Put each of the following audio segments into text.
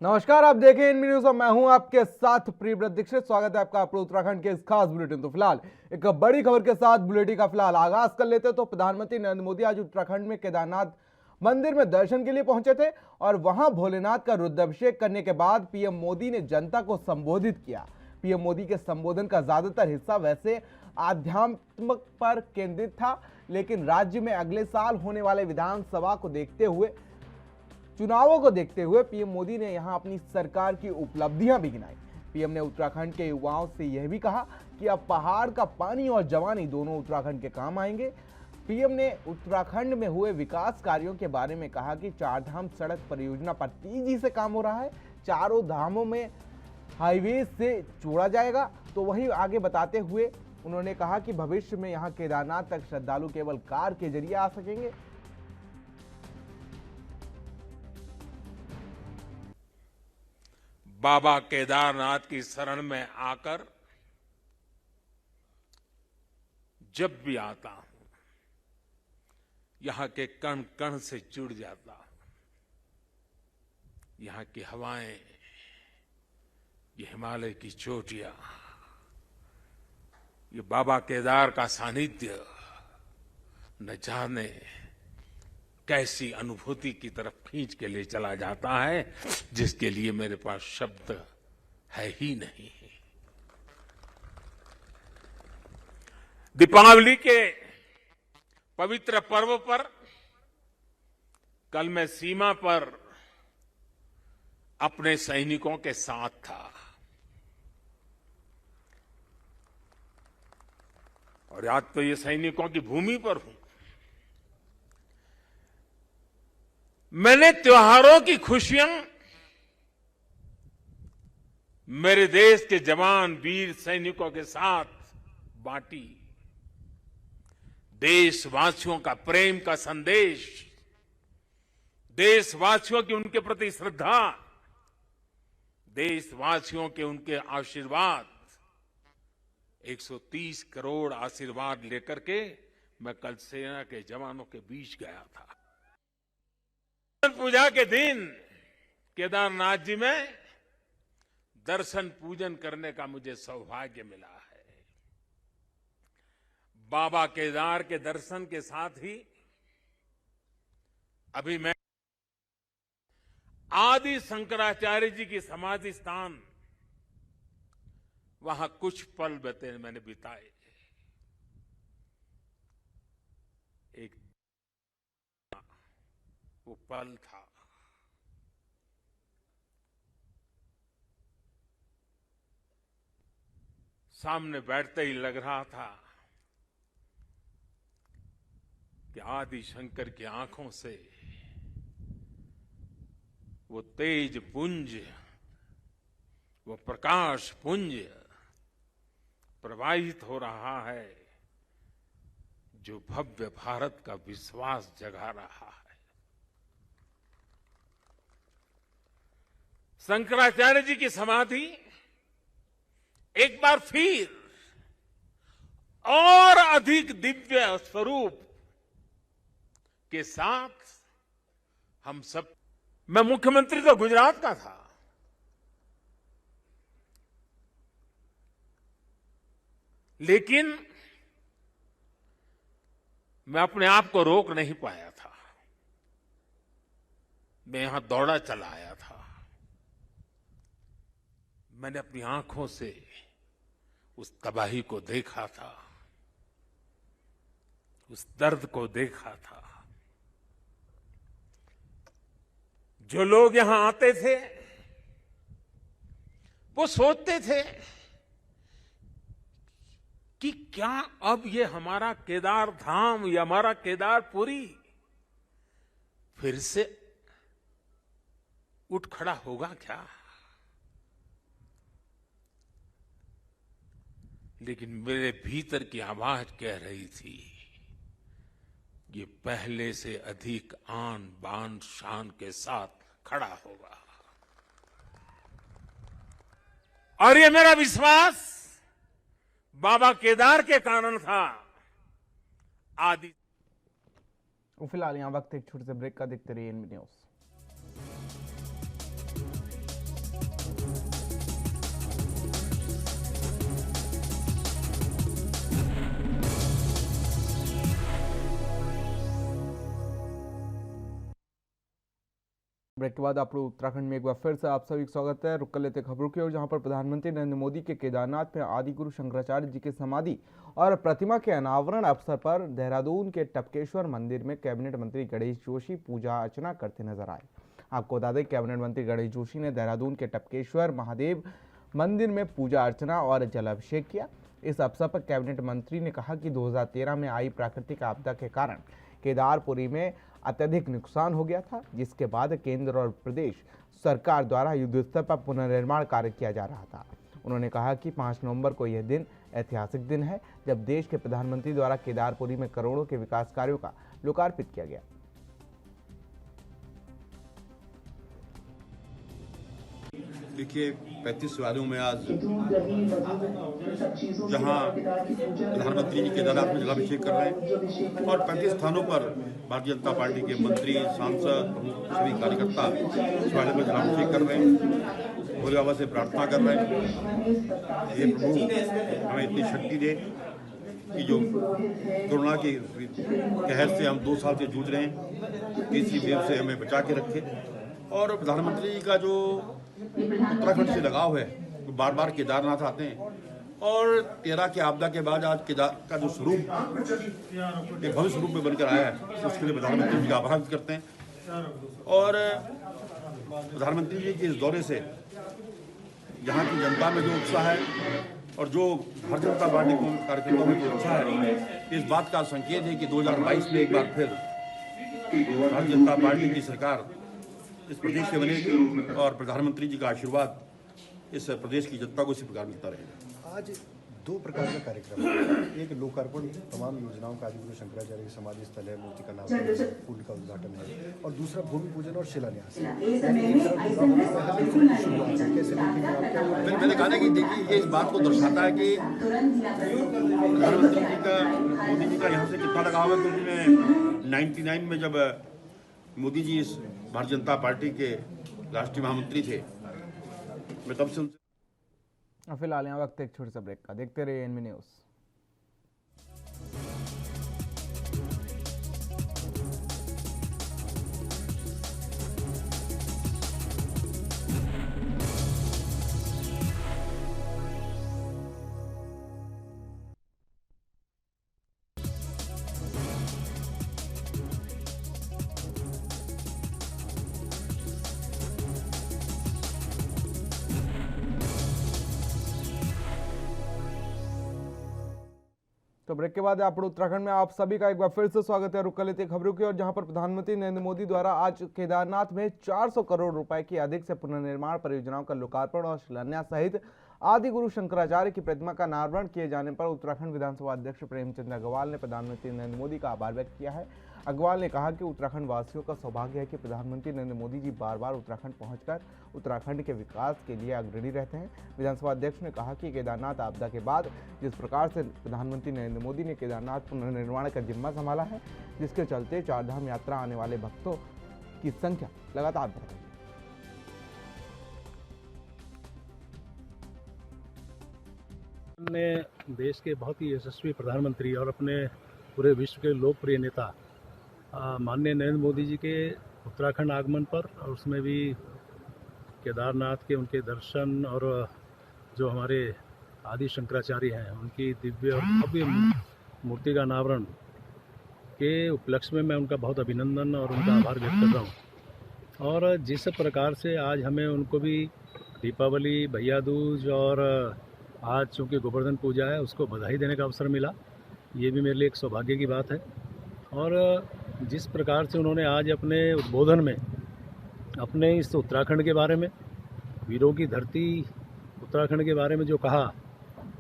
नमस्कार, आप देखें इनमी न्यूज और मैं हूं आपके साथ प्रियव्रत दीक्षित। स्वागत है आपका उत्तराखंड के इस खास बुलेटिन। तो फिलहाल एक बड़ी खबर के साथ बुलेटिन का फिलहाल आगाज कर लेते हैं। तो प्रधानमंत्री नरेंद्र मोदी आज उत्तराखंड में केदारनाथ मंदिर में दर्शन के लिए पहुंचे थे और वहां भोलेनाथ का रुद्राभिषेक करने के बाद पीएम मोदी ने जनता को संबोधित किया। पीएम मोदी के संबोधन का ज्यादातर हिस्सा वैसे आध्यात्म पर केंद्रित था, लेकिन राज्य में अगले साल होने वाले विधानसभा को देखते हुए चुनावों को देखते हुए पीएम मोदी ने यहां अपनी सरकार की उपलब्धियां भी गिनाई। पीएम ने उत्तराखंड के युवाओं से यह भी कहा कि अब पहाड़ का पानी और जवानी दोनों उत्तराखंड के काम आएंगे। पीएम ने उत्तराखंड में हुए विकास कार्यों के बारे में कहा कि चारधाम सड़क परियोजना पर तेजी से काम हो रहा है, चारों धामों में हाईवे से जोड़ा जाएगा। तो वहीं आगे बताते हुए उन्होंने कहा कि भविष्य में यहां केदारनाथ तक श्रद्धालु केवल कार के जरिए आ सकेंगे। बाबा केदारनाथ की शरण में आकर जब भी आता हूं, यहां के कण कण से जुड़ जाता हूं। यहां की हवाएं, ये हिमालय की चोटियां, ये बाबा केदार का सानिध्य न जाने कैसी अनुभूति की तरफ खींच के ले चला जाता है, जिसके लिए मेरे पास शब्द है ही नहीं। दीपावली के पवित्र पर्व पर कल मैं सीमा पर अपने सैनिकों के साथ था और आज तो ये सैनिकों की भूमि पर हूं। मैंने त्योहारों की खुशियां मेरे देश के जवान वीर सैनिकों के साथ बांटी। देशवासियों का प्रेम का संदेश, देशवासियों की उनके प्रति श्रद्धा, देशवासियों के उनके आशीर्वाद, 130 करोड़ आशीर्वाद लेकर के मैं कल सेना के जवानों के बीच गया था। पूजा के दिन केदारनाथ जी में दर्शन पूजन करने का मुझे सौभाग्य मिला है। बाबा केदार के दर्शन के साथ ही अभी मैं आदि शंकराचार्य जी की समाधि स्थान, वहां कुछ पल मैंने बिताए। एक वो पल था, सामने बैठते ही लग रहा था कि आदि शंकर की आंखों से वो तेज पुंज, वो प्रकाश पुंज प्रवाहित हो रहा है, जो भव्य भारत का विश्वास जगा रहा है। शंकराचार्य जी की समाधि एक बार फिर और अधिक दिव्य स्वरूप के साथ हम सब, मैं मुख्यमंत्री तो गुजरात का था, लेकिन मैं अपने आप को रोक नहीं पाया था। मैं यहां दौड़ा चला आया था। मैंने अपनी आंखों से उस तबाही को देखा था, उस दर्द को देखा था। जो लोग यहां आते थे वो सोचते थे कि क्या अब ये हमारा केदार धाम या हमारा केदारपुरी फिर से उठ खड़ा होगा क्या? लेकिन मेरे भीतर की आवाज कह रही थी, ये पहले से अधिक आन बान शान के साथ खड़ा होगा। और ये मेरा विश्वास बाबा केदार के कारण था। आदि फिलहाल यहाँ वक्त एक छोटे से ब्रेक का, देखते रहिए एनबी न्यूज। ब्रेक के बाद आप लोग उत्तराखंड में एक बार फिर से आप सभी का स्वागत है। रुक कर लेते खबरों की ओर, जहां पर प्रधानमंत्री नरेंद्र मोदी के केदारनाथ में आदि गुरु शंकराचार्य जी की समाधि और प्रतिमा के अनावरण अवसर पर देहरादून के टपकेश्वर मंदिर में कैबिनेट मंत्री गणेश जोशी पूजा अर्चना करते नजर आए। आपको बता दें, कैबिनेट मंत्री गणेश जोशी ने देहरादून के टपकेश्वर महादेव मंदिर में पूजा अर्चना और जलाभिषेक किया। इस अवसर पर कैबिनेट मंत्री ने कहा कि 2013 में आई प्राकृतिक आपदा के कारण केदारपुरी में अत्यधिक नुकसान हो गया था, जिसके बाद केंद्र और प्रदेश सरकार द्वारा युद्ध स्तर पर पुनर्निर्माण कार्य किया जा रहा था। उन्होंने कहा कि 5 नवंबर को यह दिन ऐतिहासिक दिन है, जब देश के प्रधानमंत्री द्वारा केदारपुरी में करोड़ों के विकास कार्यों का लोकार्पित किया गया। देखिए, 35 वालों में आज जहां प्रधानमंत्री जी केदारनाथ में जलाभिषेक कर रहे हैं और 35 स्थानों पर भारतीय जनता पार्टी के मंत्री, सांसद, सभी कार्यकर्ता इस वाले में जलाभिषेक कर रहे हैं, भोले बाबा से प्रार्थना कर रहे हैं। हे प्रभु, हमें इतनी शक्ति दे कि जो कोरोना के कहर से हम 2 साल से जूझ रहे हैं, तीसरी वेव से हमें बचा के रखे। और प्रधानमंत्री जी का जो उत्तराखंड से लगाव है, वो बार बार केदारनाथ आते हैं और 13 के आपदा के बाद आज केदार का जो स्वरूप एक भव्य स्वरूप में बनकर आया है, उसके लिए प्रधानमंत्री जी का आभार व्यक्त करते हैं। और प्रधानमंत्री जी के इस दौरे से यहाँ की जनता में जो उत्साह है और जो भारतीय जनता पार्टी को कार्यकर्ताओं में जो उत्साह है, इस बात का संकेत है कि 2022 में एक बार फिर भारतीय जनता पार्टी की सरकार इस प्रदेश से बनेगी और प्रधानमंत्री जी का आशीर्वाद इस प्रदेश की जनता को इसी प्रकार मिलता रहेगा। आज 2 प्रकार का कार्यक्रम है। एक लोकार्पण तमाम योजनाओं का आदि गुरु शंकराचार्य की समाधि स्थल है, मूर्ति का नामकरण, पुल का उद्घाटन है, और दूसरा भूमि पूजन और शिलान्यास है। मैंने कहा ना कि देखिए, ये इस बात को दर्शाता है कि प्रधानमंत्री जी का, मोदी जी का यहाँ से कितना लगाव है, क्योंकि मैं 99 में जब मोदी जी इस भारतीय जनता पार्टी के राष्ट्रीय महामंत्री थे, मैं तब से उनसे। फिलहाल यहाँ वक्त एक छोटे से ब्रेक का, देखते रहिए एनबी न्यूज। तो ब्रेक के बाद आप उत्तराखंड में आप सभी का एक बार फिर से स्वागत है। रुक कर लेते खबरों की ओर, जहां पर प्रधानमंत्री नरेंद्र मोदी द्वारा आज केदारनाथ में 400 करोड़ रुपए की अधिक से पुनर्निर्माण परियोजनाओं का लोकार्पण और शिलान्यास सहित आदि गुरु शंकराचार्य की प्रतिमा का अनावरण किए जाने पर उत्तराखंड विधानसभा अध्यक्ष प्रेमचंद अग्रवाल ने प्रधानमंत्री नरेंद्र मोदी का आभार व्यक्त किया है। अग्रवाल ने कहा कि उत्तराखंड वासियों का सौभाग्य है कि प्रधानमंत्री नरेंद्र मोदी जी बार बार उत्तराखंड पहुंचकर उत्तराखंड के विकास के लिए अग्रणी रहते हैं। विधानसभा अध्यक्ष ने कहा कि केदारनाथ आपदा के बाद जिस प्रकार से प्रधानमंत्री नरेंद्र मोदी ने केदारनाथ पुनर्निर्माण का जिम्मा संभाला है, जिसके चलते चारधाम यात्रा आने वाले भक्तों की संख्या लगातार बढ़ रही है। ने देश के बहुत ही यशस्वी प्रधानमंत्री और अपने पूरे विश्व के लोकप्रिय नेता माननीय नरेंद्र मोदी जी के उत्तराखंड आगमन पर, और उसमें भी केदारनाथ के उनके दर्शन और जो हमारे आदि शंकराचार्य हैं उनकी दिव्य और भव्य मूर्ति का अनावरण के उपलक्ष्य में मैं उनका बहुत अभिनंदन और उनका आभार व्यक्त कर रहा हूँ। और जिस प्रकार से आज हमें उनको भी दीपावली, भैया दूज और आज चूँकि गोवर्धन पूजा है उसको बधाई देने का अवसर मिला, ये भी मेरे लिए एक सौभाग्य की बात है। और जिस प्रकार से उन्होंने आज अपने उद्बोधन में अपने इस उत्तराखंड के बारे में, वीरों की धरती उत्तराखंड के बारे में जो कहा,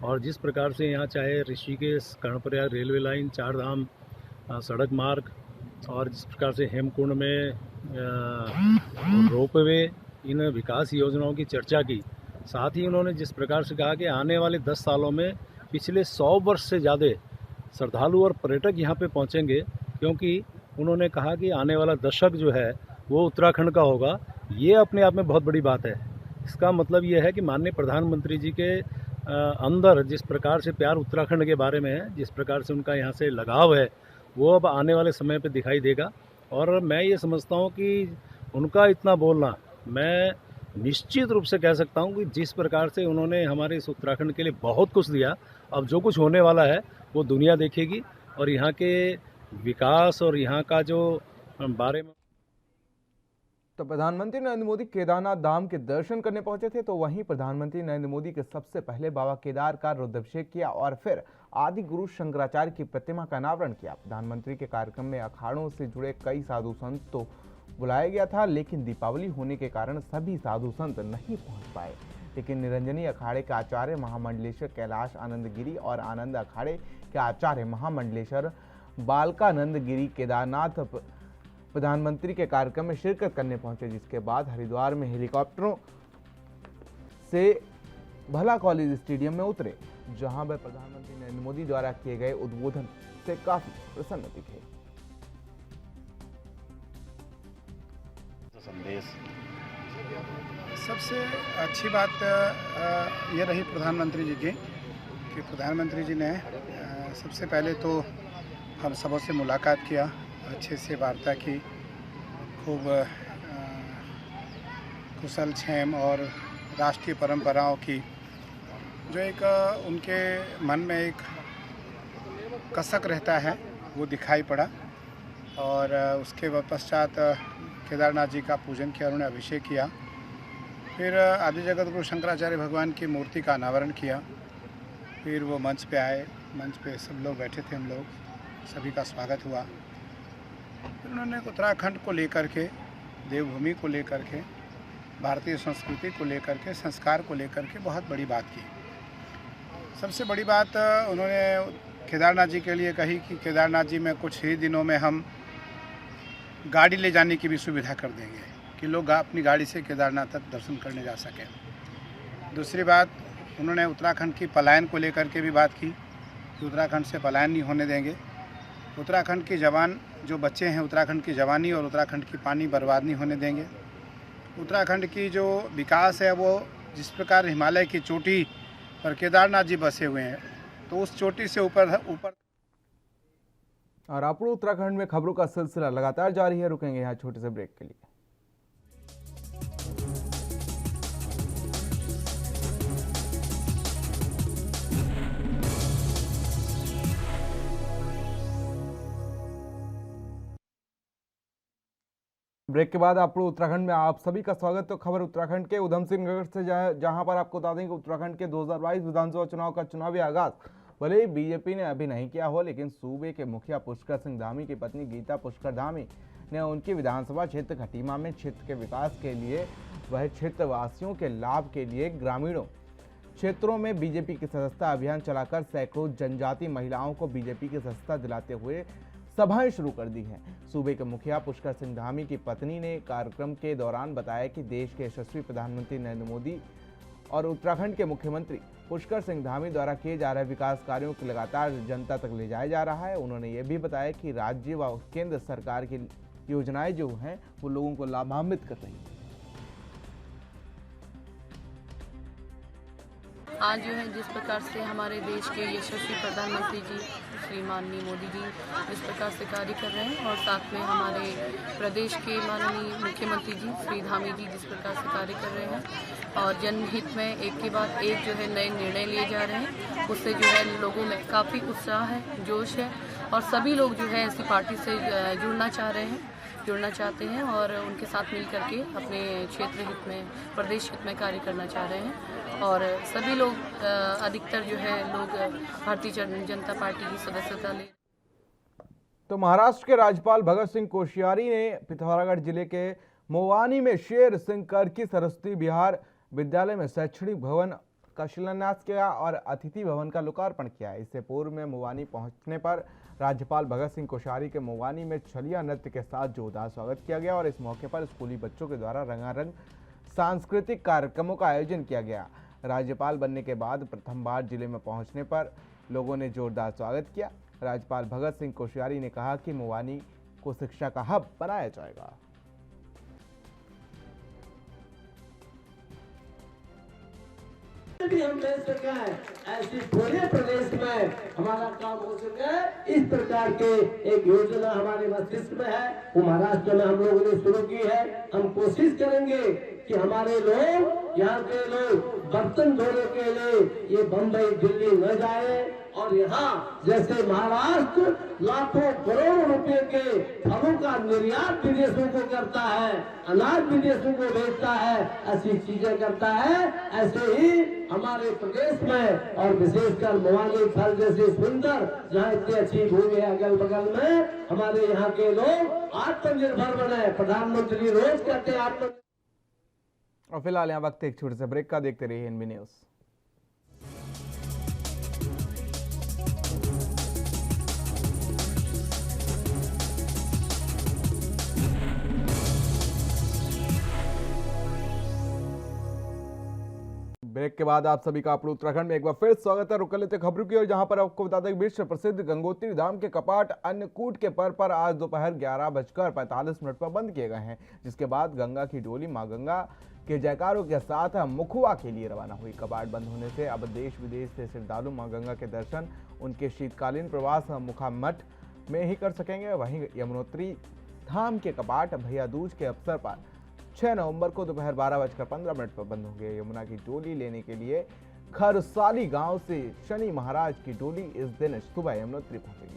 और जिस प्रकार से यहाँ चाहे ऋषिकेश, कर्णप्रयाग रेलवे लाइन, चारधाम सड़क मार्ग, और जिस प्रकार से हेमकुंड में रोपवे, इन विकास योजनाओं की चर्चा की, साथ ही उन्होंने जिस प्रकार से कहा कि आने वाले 10 सालों में पिछले 100 वर्ष से ज़्यादा श्रद्धालु और पर्यटक यहाँ पे पहुँचेंगे, क्योंकि उन्होंने कहा कि आने वाला दशक जो है वो उत्तराखंड का होगा। ये अपने आप में बहुत बड़ी बात है। इसका मतलब ये है कि माननीय प्रधानमंत्री जी के अंदर जिस प्रकार से प्यार उत्तराखंड के बारे में है, जिस प्रकार से उनका यहाँ से लगाव है, वो अब आने वाले समय पे दिखाई देगा। और मैं ये समझता हूँ कि उनका इतना बोलना, मैं निश्चित रूप से कह सकता हूँ कि जिस प्रकार से उन्होंने हमारे इस उत्तराखंड के लिए बहुत कुछ दिया, अब जो कुछ होने वाला है वो दुनिया देखेगी। और यहाँ के विकास और यहाँ का जो बारे में तो प्रधानमंत्री नरेंद्र मोदी केदारनाथ धाम के दर्शन करने पहुंचे थे, तो वहीं प्रधानमंत्री नरेंद्र मोदी के सबसे पहले बाबा केदार का रुद्राभिषेक किया और फिर आदि गुरु शंकराचार्य की प्रतिमा का अनावरण किया। प्रधानमंत्री के कार्यक्रम में अखाड़ों से जुड़े कई साधु संत तो बुलाया गया था, लेकिन दीपावली होने के कारण सभी साधु संत नहीं पहुंच पाए। लेकिन निरंजनी अखाड़े के आचार्य महामंडलेश्वर कैलाश आनंद गिरी और आनंद अखाड़े के आचार्य महामंडलेश्वर बालकानंद गिरी केदारनाथ प्रधानमंत्री के कार्यक्रम में शिरकत करने पहुंचे, जिसके बाद हरिद्वार में हेलीकॉप्टरों से भला कॉलेज स्टेडियम में उतरे, जहां वह प्रधानमंत्री नरेंद्र मोदी द्वारा किए गए उद्बोधन से काफी प्रसन्न दिखे। सबसे अच्छी बात ये रही प्रधानमंत्री जी की कि प्रधानमंत्री जी ने सबसे पहले तो हम सबों से मुलाकात किया, अच्छे से वार्ता की, खूब कुशल क्षेम और राष्ट्रीय परंपराओं की जो एक उनके मन में एक कसक रहता है वो दिखाई पड़ा। और उसके पश्चात केदारनाथ जी का पूजन किया, उन्होंने अभिषेक किया, फिर आदि जगत गुरु शंकराचार्य भगवान की मूर्ति का अनावरण किया, फिर वो मंच पे आए, मंच पे सब लोग बैठे थे, हम लोग सभी का स्वागत हुआ। फिर उन्होंने उत्तराखंड को लेकर के, देवभूमि को लेकर के, भारतीय संस्कृति को लेकर के, संस्कार को लेकर के बहुत बड़ी बात की। सबसे बड़ी बात उन्होंने केदारनाथ जी के लिए कही कि केदारनाथ जी में कुछ ही दिनों में हम गाड़ी ले जाने की भी सुविधा कर देंगे कि लोग अपनी गाड़ी से केदारनाथ तक दर्शन करने जा सकें। दूसरी बात, उन्होंने उत्तराखंड की पलायन को लेकर के भी बात की कि उत्तराखंड से पलायन नहीं होने देंगे। उत्तराखंड के जवान जो बच्चे हैं, उत्तराखंड की जवानी और उत्तराखंड की पानी बर्बाद नहीं होने देंगे। उत्तराखंड की जो विकास है वो जिस प्रकार हिमालय की चोटी पर केदारनाथ जी बसे हुए हैं, तो उस चोटी से ऊपर और आपको उत्तराखंड में खबरों का सिलसिला लगातार जारी है। रुकेंगे यहाँ छोटे से ब्रेक के लिए। ब्रेक के बाद आपको उत्तराखंड में आप सभी का स्वागत। तो खबर उत्तराखंड के उधमसिंह नगर से जहां पर आपको बता दें कि उत्तराखंड के 2022 विधानसभा चुनाव का चुनावी आगाज भले ही बीजेपी ने अभी नहीं किया हो, लेकिन सूबे के मुखिया पुष्कर सिंह धामी की पत्नी गीता पुष्कर धामी ने उनकी विधानसभा क्षेत्र खटीमा में क्षेत्र के विकास के लिए, वह क्षेत्रवासियों के लाभ के लिए ग्रामीणों क्षेत्रों में बीजेपी की सदस्यता अभियान चलाकर सैकड़ों जनजाति महिलाओं को बीजेपी की सदस्यता दिलाते हुए सभाएं शुरू कर दी हैं। सूबे के मुखिया पुष्कर सिंह धामी की पत्नी ने कार्यक्रम के दौरान बताया कि देश के यशस्वी प्रधानमंत्री नरेंद्र मोदी और उत्तराखंड के मुख्यमंत्री पुष्कर सिंह धामी द्वारा किए जा रहे विकास कार्यों को लगातार जनता तक ले जाया जा रहा है। उन्होंने ये भी बताया कि राज्य व केंद्र सरकार की योजनाएं जो हैं वो लोगों को लाभान्वित कर रही हैं। आज जो है जिस प्रकार से हमारे देश के यशस्वी प्रधानमंत्री जी श्री माननीय मोदी जी जिस प्रकार से कार्य कर रहे हैं, और साथ में हमारे प्रदेश के माननीय मुख्यमंत्री जी श्री धामी जी जिस प्रकार से कार्य कर रहे हैं, और जनहित में एक के बाद एक जो है नए निर्णय लिए जा रहे हैं, उससे जो है लोगों में काफ़ी उत्साह है, जोश है, और सभी लोग जो है ऐसी पार्टी से जुड़ना चाहते हैं और उनके साथ मिल करके अपने क्षेत्र हित में, प्रदेश हित में कार्य करना चाह रहे हैं। और सभी लोग अधिकतर जो है लोग भारतीय जनता पार्टी की सदस्यता ले। तो महाराष्ट्र के राज्यपाल भगत सिंह कोश्यारी ने पिथौरागढ़ जिले के मोवानी में शेर सिंह करकी सरस्वती बिहार विद्यालय में शैक्षणिक भवन का शिलान्यास किया और अतिथि भवन का लोकार्पण किया। इससे पूर्व में मोवानी पहुंचने पर राज्यपाल भगत सिंह कोश्यारी के मोवानी में छलिया नृत्य के साथ जोरदार स्वागत किया गया और इस मौके पर स्कूली बच्चों के द्वारा रंगारंग सांस्कृतिक कार्यक्रमों का आयोजन किया गया। राज्यपाल बनने के बाद प्रथम बार जिले में पहुंचने पर लोगों ने जोरदार स्वागत किया। राज्यपाल भगत सिंह कोश्यारी ने कहा कि मुवानी को शिक्षा का हब बनाया जाएगा। भी हम ले सके ऐसी पूरे प्रदेश में हमारा काम हो सके, इस प्रकार के एक योजना हमारे मस्तिष्क में है, वो महाराष्ट्र में हम लोगों ने शुरू की है। हम कोशिश करेंगे कि हमारे लोग, यहाँ के लोग बर्तन धोने के लिए ये बम्बई दिल्ली न जाए, और यहाँ जैसे महाराष्ट्र लाखों करोड़ रुपए के फलों का निर्यात विदेशों को करता है, अनाज विदेशों को भेजता है, ऐसी चीजें करता है, ऐसे ही हमारे प्रदेश में और विशेषकर मुवानी फल जैसे सुंदर, जहाँ इतनी अच्छी भूमि है अगल बगल में, हमारे यहाँ के लोग आत्मनिर्भर बने। प्रधानमंत्री रोज कहते हैं आत्म। और फिलहाल यहाँ वक्त एक छोटे से ब्रेक का, देखते रहिए एनबी न्यूज। ब्रेक के बाद आप सभी का अपने उत्तराखंड में एक बार फिर स्वागत है। रुक लेते खबरों की ओर, जहां पर आपको बता दें कि विश्व प्रसिद्ध गंगोत्री धाम के कपाट अन्नकूट के पर आज दोपहर 11:45 पर बंद किए गए हैं, जिसके बाद गंगा की डोली मां गंगा के जयकारों के साथ मुखुआ के लिए रवाना हुई। कपाट बंद होने से अब देश विदेश से श्रद्धालु मां गंगा के दर्शन उनके शीतकालीन प्रवास मुखा मठ में ही कर सकेंगे। वहीं यमुनोत्री धाम के कपाट भैया दूज के अवसर पर 6 नवंबर को दोपहर 12:15 पर बंद होंगे। यमुना की डोली लेने के लिए खरसाली गांव से शनि महाराज की डोली इस दिन सुबह यमुनोत्री पहुंचेगी।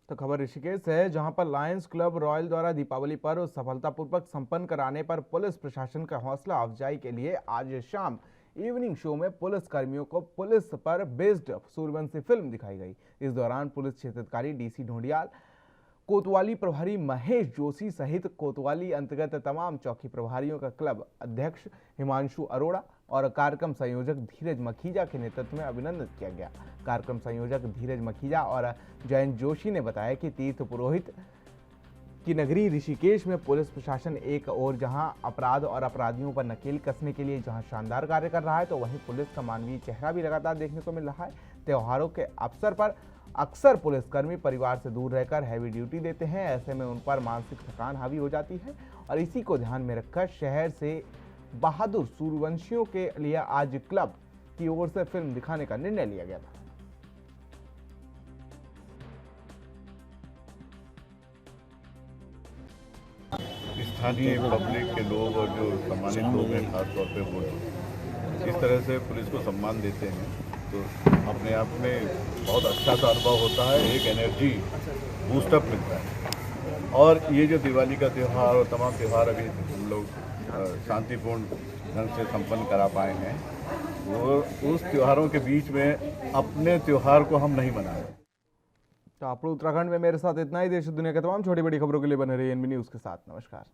तो खबर ऋषिकेश से है, जहां पर लायंस क्लब रॉयल द्वारा दीपावली पर्व सफलतापूर्वक संपन्न कराने पर पुलिस प्रशासन का हौसला अफजाई के लिए आज शाम इवनिंग शो में पुलिस कर्मियों को पुलिस पर बेस्ड सूर्यवंशी फिल्म दिखाई गई। इस दौरान पुलिस क्षेत्राधिकारी डीसी ढोंडियाल, कोतवाली प्रभारी महेश जोशी सहित कोतवाली अंतर्गत तमाम चौकी प्रभारियों का क्लब अध्यक्ष हिमांशु अरोड़ा और कार्यक्रम संयोजक धीरज मखीजा के नेतृत्व में अभिनंदन किया गया। कार्यक्रम संयोजक धीरज मखीजा और जयंत जोशी ने बताया कि तीर्थ पुरोहित की नगरी ऋषिकेश में पुलिस प्रशासन एक और जहां अपराध और अपराधियों पर नकेल कसने के लिए जहां शानदार कार्य कर रहा है, तो वहीं पुलिस का मानवीय चेहरा भी लगातार देखने को मिल रहा है। त्योहारों के अवसर पर अक्सर पुलिसकर्मी परिवार से दूर रहकर हैवी ड्यूटी देते हैं, ऐसे में उन पर मानसिक थकान हावी हो जाती है और इसी को ध्यान में रखकर शहर से बहादुर सूर्यवंशियों के लिए आज क्लब की ओर से फिल्म दिखाने का निर्णय लिया गया था। स्थानीय पब्लिक के लोग और जो सम्मानित लोग हैं, खासतौर पे वो इस तरह से पुलिस को सम्मान देते हैं, तो अपने आप में बहुत अच्छा सा अनुभव होता है, एक एनर्जी बूस्टअप मिलता है। और ये जो दिवाली का त्यौहार और तमाम त्यौहार अभी हम लोग शांतिपूर्ण ढंग से संपन्न करा पाए हैं, वो उस त्योहारों के बीच में अपने त्यौहार को हम नहीं मना रहे। तो आप उत्तराखंड में मेरे साथ इतना ही। देश दुनिया के तमाम छोटी बड़ी खबरों के लिए बने रहिए एनबी न्यूज के साथ। नमस्कार।